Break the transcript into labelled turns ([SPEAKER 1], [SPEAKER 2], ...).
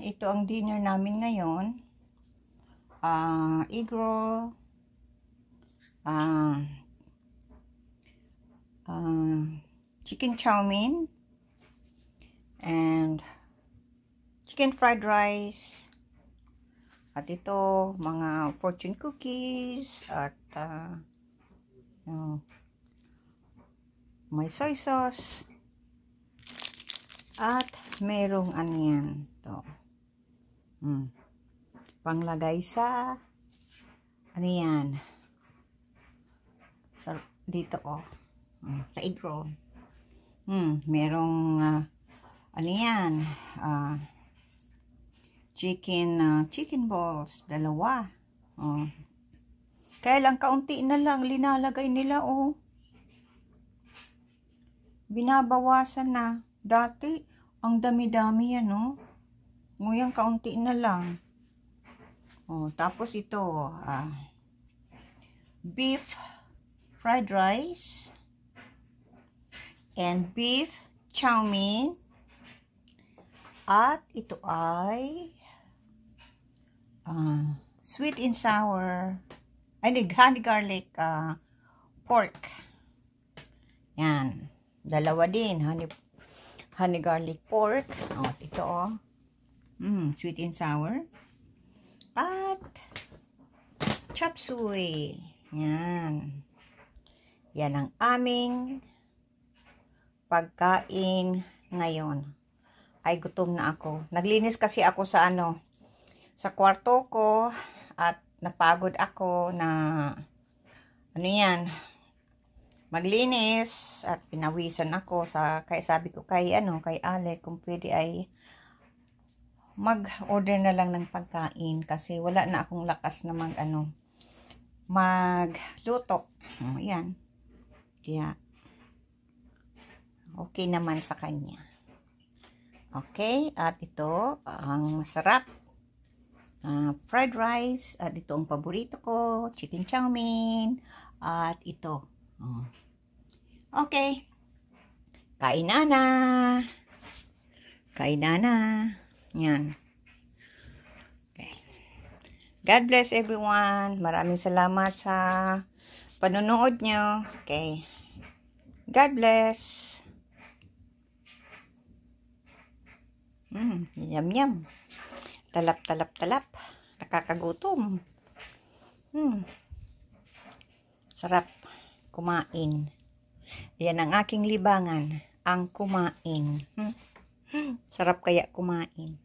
[SPEAKER 1] ito ang dinner namin ngayon. Egg roll, chicken chow mein, and chicken fried rice. At ito, mga fortune cookies, at may soy sauce. At merong ano yan, to. Panglagay sa, ano yan, sa, dito sa egg roll. Merong, ano yan, chicken balls, dalawa. Kaya lang, kaunti na lang, linalagay nila, binabawasan na. Dati, ang dami-dami yan, Nguyang kaunti na lang. Tapos ito, beef fried rice and beef chow mein. At ito ay sweet and sour, honey garlic pork. Yan. Dalawa din, honey garlic pork. Ito sweet and sour. At chop suey. Yan. Yan ang aming pagkain ngayon. Ay, gutom na ako. Naglinis kasi ako sa sa kwarto ko at napagod ako na maglinis at pinawisan ako kaya sabi ko kay Ale kung pwede ay mag-order na lang ng pagkain kasi wala na akong lakas na magluto. Ayan. Kaya okay naman sa kanya. Okay, at ito ang masarap fried rice, at ito ang paborito ko, chicken chow mein, at ito. Okay. Kain na. Kain na. Yan. Okay. God bless everyone. Maraming salamat sa panonood nyo. Okay. God bless. Yum yum. Talap. Nakakagutom. Sarap kumain. Yan ang aking libangan, ang kumain. Sarap kaya kumain.